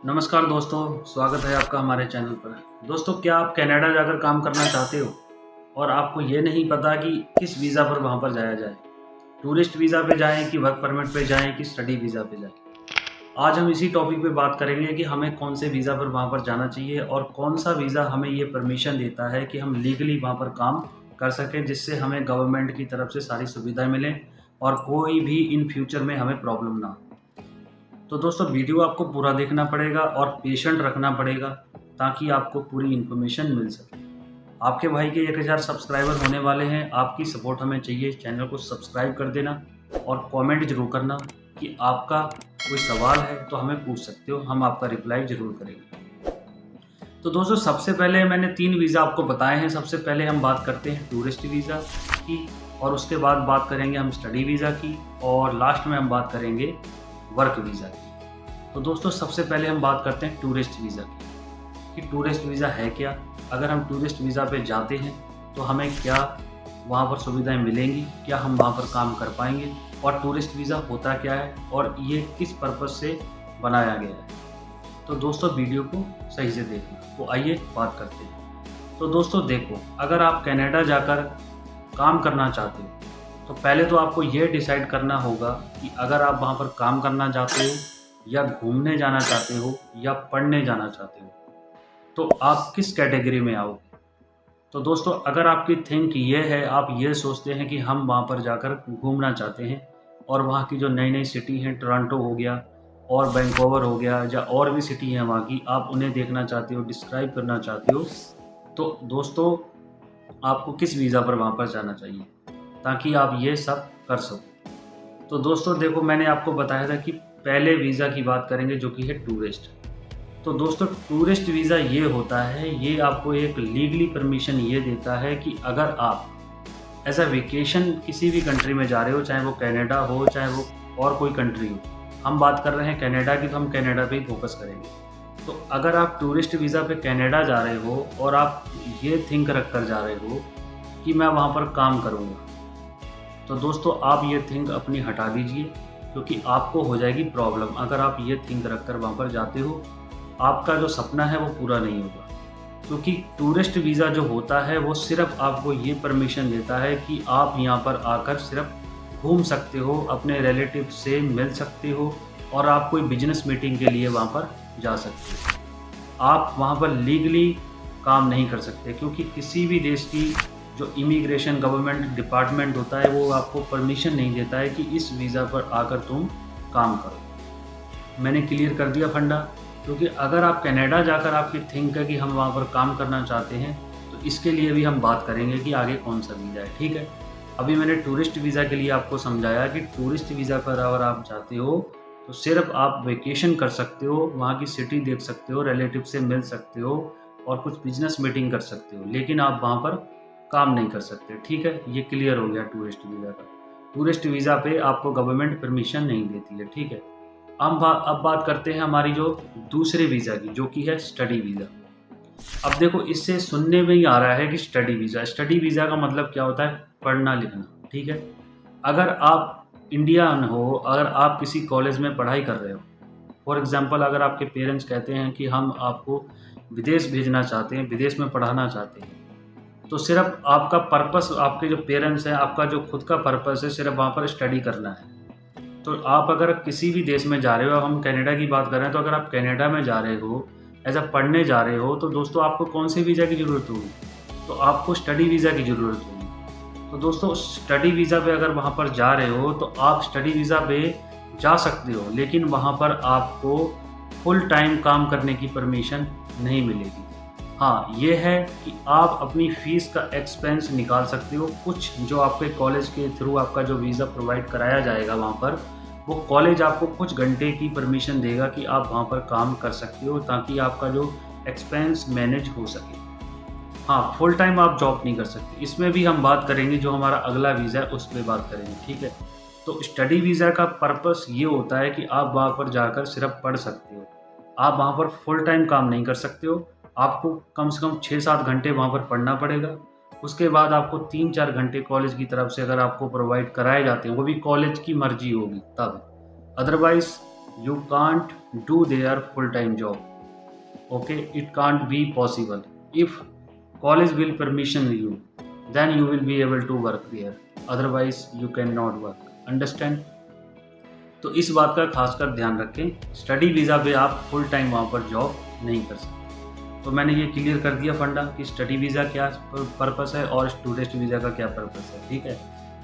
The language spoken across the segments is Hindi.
नमस्कार दोस्तों, स्वागत है आपका हमारे चैनल पर। दोस्तों, क्या आप कनाडा जाकर काम करना चाहते हो और आपको ये नहीं पता कि किस वीज़ा पर वहाँ पर जाया जाए? टूरिस्ट वीज़ा पे जाएं कि वर्क परमिट पे जाएं कि स्टडी वीज़ा पे जाएं? आज हम इसी टॉपिक पे बात करेंगे कि हमें कौन से वीज़ा पर वहाँ पर जाना चाहिए और कौन सा वीज़ा हमें ये परमिशन देता है कि हम लीगली वहाँ पर काम कर सकें, जिससे हमें गवर्नमेंट की तरफ से सारी सुविधाएँ मिलें और कोई भी इन फ्यूचर में हमें प्रॉब्लम ना हो। तो दोस्तों, वीडियो आपको पूरा देखना पड़ेगा और पेशेंट रखना पड़ेगा ताकि आपको पूरी इन्फॉर्मेशन मिल सके। आपके भाई के 1000 सब्सक्राइबर होने वाले हैं, आपकी सपोर्ट हमें चाहिए। चैनल को सब्सक्राइब कर देना और कमेंट ज़रूर करना कि आपका कोई सवाल है तो हमें पूछ सकते हो, हम आपका रिप्लाई ज़रूर करेंगे। तो दोस्तों, सबसे पहले मैंने 3 वीज़ा आपको बताए हैं। सबसे पहले हम बात करते हैं टूरिस्ट वीज़ा की, और उसके बाद बात करेंगे हम स्टडी वीज़ा की, और लास्ट में हम बात करेंगे वर्क वीज़ा की। तो दोस्तों, सबसे पहले हम बात करते हैं टूरिस्ट वीज़ा की कि टूरिस्ट वीज़ा है क्या। अगर हम टूरिस्ट वीज़ा पे जाते हैं तो हमें क्या वहाँ पर सुविधाएं मिलेंगी, क्या हम वहाँ पर काम कर पाएंगे, और टूरिस्ट वीज़ा होता क्या है और ये किस पर्पज़ से बनाया गया है। तो दोस्तों, वीडियो को सही से देखना। तो आइए बात करते हैं। तो दोस्तों देखो, अगर आप कनाडा जाकर काम करना चाहते हो तो पहले तो आपको ये डिसाइड करना होगा कि अगर आप वहाँ पर काम करना चाहते हो या घूमने जाना चाहते हो या पढ़ने जाना चाहते हो तो आप किस कैटेगरी में आओगे। तो दोस्तों, अगर आपकी थिंक ये है, आप ये सोचते हैं कि हम वहाँ पर जाकर घूमना चाहते हैं और वहाँ की जो नई नई सिटी हैं, टोरंटो हो गया और वैंकूवर हो गया या और भी सिटी हैं वहाँ की, आप उन्हें देखना चाहते हो, डिस्क्राइब करना चाहते हो, तो दोस्तों आपको किस वीज़ा पर वहाँ पर जाना चाहिए ताकि आप ये सब कर सको। तो दोस्तों देखो, मैंने आपको बताया था कि पहले वीज़ा की बात करेंगे जो कि है टूरिस्ट। तो दोस्तों, टूरिस्ट वीज़ा ये होता है, ये आपको एक लीगली परमिशन ये देता है कि अगर आप एज अ वेकेशन किसी भी कंट्री में जा रहे हो, चाहे वो कनाडा हो चाहे वो और कोई कंट्री हो, हम बात कर रहे हैं कनाडा की तो हम कनाडा पे ही फोकस करेंगे। तो अगर आप टूरिस्ट वीज़ा पे कनाडा जा रहे हो और आप ये थिंक रख कर जा रहे हो कि मैं वहाँ पर काम करूँगा, तो दोस्तों आप ये थिंक अपनी हटा दीजिए, क्योंकि आपको हो जाएगी प्रॉब्लम। अगर आप ये थिंक रख कर वहाँ पर जाते हो, आपका जो सपना है वो पूरा नहीं होगा। क्योंकि टूरिस्ट वीज़ा जो होता है वो सिर्फ आपको ये परमिशन देता है कि आप यहाँ पर आकर सिर्फ घूम सकते हो, अपने रिलेटिव से मिल सकते हो और आप कोई बिजनेस मीटिंग के लिए वहाँ पर जा सकते हो। आप वहाँ पर लीगली काम नहीं कर सकते, क्योंकि किसी भी देश की जो इमिग्रेशन गवर्नमेंट डिपार्टमेंट होता है वो आपको परमिशन नहीं देता है कि इस वीज़ा पर आकर तुम काम करो। मैंने क्लियर कर दिया फंडा। क्योंकि अगर आप कनाडा जाकर आपकी थिंक है कि हम वहाँ पर काम करना चाहते हैं, तो इसके लिए भी हम बात करेंगे कि आगे कौन सा वीज़ा है, ठीक है। अभी मैंने टूरिस्ट वीज़ा के लिए आपको समझाया कि टूरिस्ट वीज़ा पर अगर आप जाते हो तो सिर्फ आप वेकेशन कर सकते हो, वहाँ की सिटी देख सकते हो, रिलेटिव से मिल सकते हो और कुछ बिजनेस मीटिंग कर सकते हो, लेकिन आप वहाँ पर काम नहीं कर सकते, ठीक है। ये क्लियर हो गया टूरिस्ट वीज़ा का। टूरिस्ट वीज़ा पे आपको गवर्नमेंट परमिशन नहीं देती है, ठीक है। अब बात करते हैं हमारी जो दूसरे वीज़ा की, जो कि है स्टडी वीज़ा। अब देखो, इससे सुनने में ही आ रहा है कि स्टडी वीज़ा का मतलब क्या होता है, पढ़ना लिखना, ठीक है। अगर आप इंडियन हो, अगर आप किसी कॉलेज में पढ़ाई कर रहे हो, फॉर एग्ज़ाम्पल अगर आपके पेरेंट्स कहते हैं कि हम आपको विदेश भेजना चाहते हैं, विदेश में पढ़ाना चाहते हैं, तो सिर्फ आपका पर्पस, आपके जो पेरेंट्स हैं, आपका जो खुद का पर्पस है, सिर्फ वहाँ पर स्टडी करना है। तो आप अगर किसी भी देश में जा रहे हो, अब हम कनाडा की बात कर रहे हैं, तो अगर आप कनाडा में जा रहे हो एज अ पढ़ने जा रहे हो, तो दोस्तों आपको कौन से वीज़ा की ज़रूरत होगी, तो आपको स्टडी वीज़ा की ज़रूरत होगी। तो दोस्तों, स्टडी वीज़ा पे अगर वहाँ पर जा रहे हो तो आप स्टडी वीज़ा पे जा सकते हो, लेकिन वहाँ पर आपको फुल टाइम काम करने की परमिशन नहीं मिलेगी। हाँ, ये है कि आप अपनी फ़ीस का एक्सपेंस निकाल सकते हो। कुछ जो आपके कॉलेज के थ्रू आपका जो वीज़ा प्रोवाइड कराया जाएगा वहाँ पर, वो कॉलेज आपको कुछ घंटे की परमिशन देगा कि आप वहाँ पर काम कर सकते हो, ताकि आपका जो एक्सपेंस मैनेज हो सके। हाँ, फुल टाइम आप जॉब नहीं कर सकते। इसमें भी हम बात करेंगे, जो हमारा अगला वीज़ा है उस पर बात करेंगे, ठीक है। तो स्टडी वीज़ा का पर्पस ये होता है कि आप वहाँ पर जाकर सिर्फ पढ़ सकते हो, आप वहाँ पर फुल टाइम काम नहीं कर सकते हो। आपको कम से कम 6-7 घंटे वहाँ पर पढ़ना पड़ेगा। उसके बाद आपको 3-4 घंटे कॉलेज की तरफ से अगर आपको प्रोवाइड कराए जाते हैं, वो भी कॉलेज की मर्ज़ी होगी तब। Otherwise you can't do their full-time job. Okay, it can't be possible. If college will permission you, then you will be able to work there, otherwise you cannot work. Understand? तो इस बात का खासकर ध्यान रखें, स्टडी वीज़ा पे आप फुल टाइम वहाँ पर जॉब नहीं कर सकते। तो मैंने ये क्लियर कर दिया फंडा कि स्टडी वीज़ा क्या पर्पस है और टूरिस्ट वीज़ा का क्या पर्पस है। ठीक है,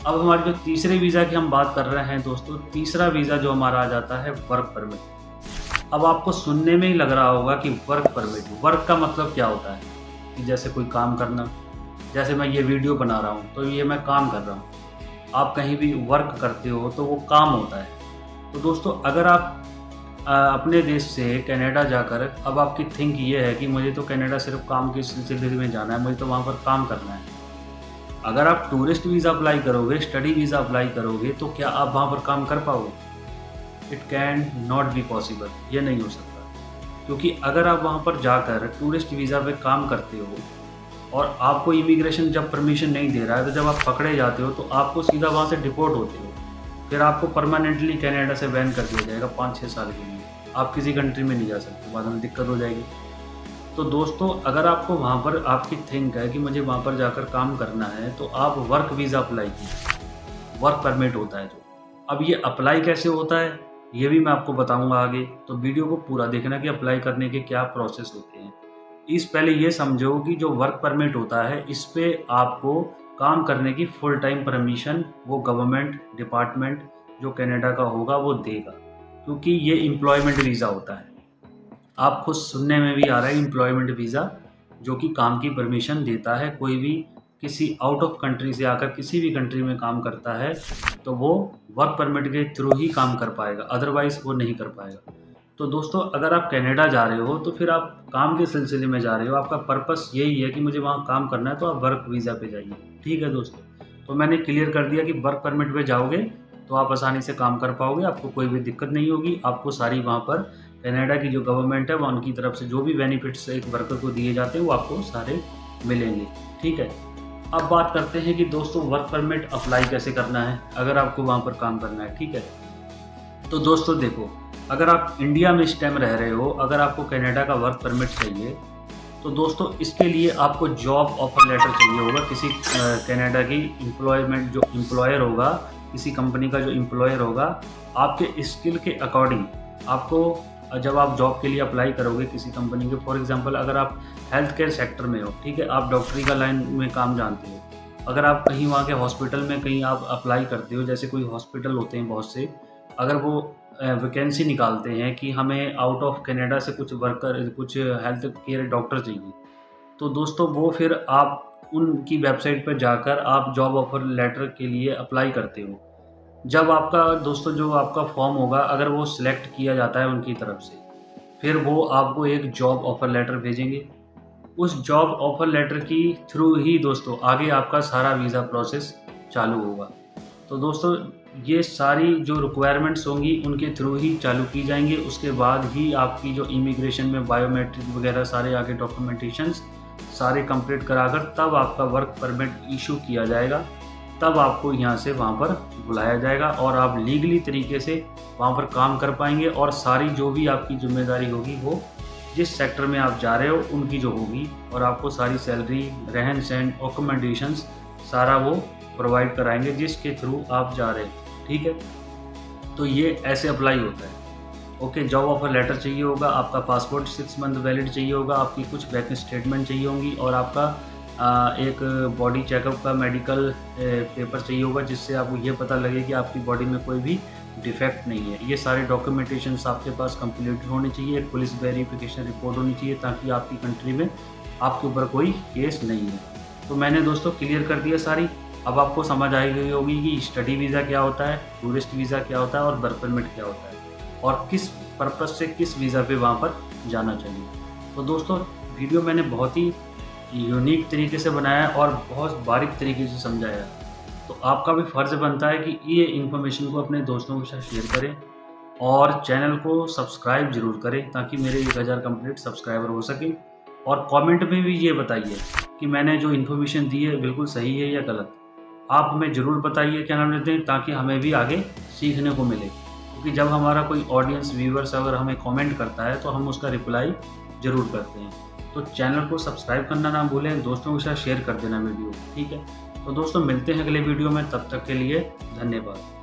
अब हमारे जो तीसरे वीज़ा की हम बात कर रहे हैं दोस्तों, तीसरा वीज़ा जो हमारा आ जाता है वर्क परमिट। अब आपको सुनने में ही लग रहा होगा कि वर्क परमिट, वर्क का मतलब क्या होता है कि जैसे कोई काम करना, जैसे मैं ये वीडियो बना रहा हूँ तो ये मैं काम कर रहा हूँ, आप कहीं भी वर्क करते हो तो वो काम होता है। तो दोस्तों अगर आप अपने देश से कनाडा जाकर, अब आपकी थिंक ये है कि मुझे तो कनाडा सिर्फ काम के सिलसिले में जाना है, मुझे तो वहाँ पर काम करना है। अगर आप टूरिस्ट वीज़ा अप्लाई करोगे, स्टडी वीज़ा अप्लाई करोगे, तो क्या आप वहाँ पर काम कर पाओगे? It can not be possible, ये नहीं हो सकता। क्योंकि अगर आप वहाँ पर जाकर टूरिस्ट वीज़ा पे काम करते हो और आपको इमिग्रेशन जब परमिशन नहीं दे रहा है, तो जब आप पकड़े जाते हो तो आपको सीधा वहाँ से डिपोर्ट होते हो, फिर आपको परमानेंटली कनाडा से बैन कर दिया जाएगा 5-6 साल के लिए। आप किसी कंट्री में नहीं जा सकते, बाद में दिक्कत हो जाएगी। तो दोस्तों अगर आपको वहाँ पर आपकी थिंक है कि मुझे वहाँ पर जाकर काम करना है, तो आप वर्क वीज़ा अप्लाई कीजिए, वर्क परमिट होता है जो। अब ये अप्लाई कैसे होता है ये भी मैं आपको बताऊँगा आगे, तो वीडियो को पूरा देखना कि अप्लाई करने के क्या प्रोसेस होते हैं। इस पहले ये समझो कि जो वर्क परमिट होता है, इस पे आपको काम करने की फुल टाइम परमिशन वो गवर्नमेंट डिपार्टमेंट जो कनाडा का होगा वो देगा, क्योंकि ये एम्प्लॉयमेंट वीज़ा होता है। आप खुद सुनने में भी आ रहा है एम्प्लॉयमेंट वीज़ा, जो कि काम की परमिशन देता है। कोई भी किसी आउट ऑफ कंट्री से आकर किसी भी कंट्री में काम करता है तो वो वर्क परमिट के थ्रू ही काम कर पाएगा, अदरवाइज़ वो नहीं कर पाएगा। तो दोस्तों अगर आप कनाडा जा रहे हो तो फिर आप काम के सिलसिले में जा रहे हो, आपका पर्पस यही है कि मुझे वहाँ काम करना है, तो आप वर्क वीज़ा पे जाइए। ठीक है दोस्तों, तो मैंने क्लियर कर दिया कि वर्क परमिट पे जाओगे तो आप आसानी से काम कर पाओगे, आपको कोई भी दिक्कत नहीं होगी। आपको सारी वहाँ पर कनाडा की जो गवर्नमेंट है वो उनकी तरफ से जो भी बेनिफिट्स एक वर्कर को दिए जाते हैं वो आपको सारे मिलेंगे। ठीक है, अब बात करते हैं कि दोस्तों वर्क परमिट अप्लाई कैसे करना है अगर आपको वहाँ पर काम करना है। ठीक है, तो दोस्तों देखो, अगर आप इंडिया में इस टाइम रह रहे हो, अगर आपको कनाडा का वर्क परमिट चाहिए, तो दोस्तों इसके लिए आपको जॉब ऑफर लेटर चाहिए होगा किसी कनाडा की एम्प्लॉयमेंट जो एम्प्लॉयर होगा, किसी कंपनी का जो एम्प्लॉयर होगा, आपके स्किल के अकॉर्डिंग आपको जब आप जॉब के लिए अप्लाई करोगे किसी कंपनी के, फॉर एग्जांपल अगर आप हेल्थ केयर सेक्टर में हो, ठीक है, आप डॉक्टरी का लाइन में काम जानते हो, अगर आप कहीं वहाँ के हॉस्पिटल में कहीं आप अप्लाई करते हो, जैसे कोई हॉस्पिटल होते हैं बहुत से, अगर वो वैकेंसी निकालते हैं कि हमें आउट ऑफ कनाडा से कुछ वर्कर, कुछ हेल्थ केयर डॉक्टर चाहिए, तो दोस्तों वो फिर आप उनकी वेबसाइट पर जाकर आप जॉब ऑफर लेटर के लिए अप्लाई करते हो। जब आपका दोस्तों जो आपका फॉर्म होगा, अगर वो सिलेक्ट किया जाता है उनकी तरफ से, फिर वो आपको एक जॉब ऑफर लेटर भेजेंगे। उस जॉब ऑफर लेटर की थ्रू ही दोस्तों आगे आपका सारा वीज़ा प्रोसेस चालू होगा। तो दोस्तों ये सारी जो रिक्वायरमेंट्स होंगी उनके थ्रू ही चालू की जाएंगी, उसके बाद ही आपकी जो इमिग्रेशन में बायोमेट्रिक वगैरह सारे आगे डॉक्यूमेंटेशंस सारे कंप्लीट कराकर तब आपका वर्क परमिट इशू किया जाएगा, तब आपको यहाँ से वहाँ पर बुलाया जाएगा और आप लीगली तरीके से वहाँ पर काम कर पाएंगे। और सारी जो भी आपकी जिम्मेदारी होगी वो जिस सेक्टर में आप जा रहे हो उनकी जो होगी, और आपको सारी सैलरी, रहन सहन, अकोमोडेशंस सारा वो प्रोवाइड कराएंगे जिसके थ्रू आप जा रहे हैं। ठीक है, तो ये ऐसे अप्लाई होता है। ओके, जॉब ऑफर लेटर चाहिए होगा, आपका पासपोर्ट 6 मंथ वैलिड चाहिए होगा, आपकी कुछ बैंक स्टेटमेंट चाहिए होंगी, और आपका एक बॉडी चेकअप का मेडिकल पेपर चाहिए होगा, जिससे आपको ये पता लगे कि आपकी बॉडी में कोई भी डिफेक्ट नहीं है। ये सारे डॉक्यूमेंटेशंस आपके पास कंप्लीट होने चाहिए, एक पुलिस वेरिफिकेशन रिपोर्ट होनी चाहिए, ताकि आपकी कंट्री में आपके ऊपर कोई केस नहीं है। तो मैंने दोस्तों क्लियर कर दिया सारी। अब आपको समझ आई गई होगी कि स्टडी वीज़ा क्या होता है, टूरिस्ट वीज़ा क्या होता है और वर्क परमिट क्या होता है, और किस पर्पज़ से किस वीज़ा पे वहाँ पर जाना चाहिए। तो दोस्तों वीडियो मैंने बहुत ही यूनिक तरीके से बनाया और बहुत बारीक तरीके से समझाया, तो आपका भी फ़र्ज़ बनता है कि ये इन्फॉर्मेशन को अपने दोस्तों के साथ शेयर करें और चैनल को सब्सक्राइब ज़रूर करें, ताकि मेरे 1000 कंप्लीट सब्सक्राइबर हो सकें। और कमेंट में भी ये बताइए कि मैंने जो इन्फॉर्मेशन दी है बिल्कुल सही है या गलत। आप हमें ज़रूर बताइए, क्या नाम लेते हैं, ताकि हमें भी आगे सीखने को मिले। क्योंकि जब हमारा कोई ऑडियंस व्यूवर्स अगर हमें कमेंट करता है तो हम उसका रिप्लाई ज़रूर करते हैं। तो चैनल को सब्सक्राइब करना ना भूलें, दोस्तों के साथ शेयर कर देना वीडियो, ठीक है। तो दोस्तों मिलते हैं अगले वीडियो में, तब तक के लिए धन्यवाद।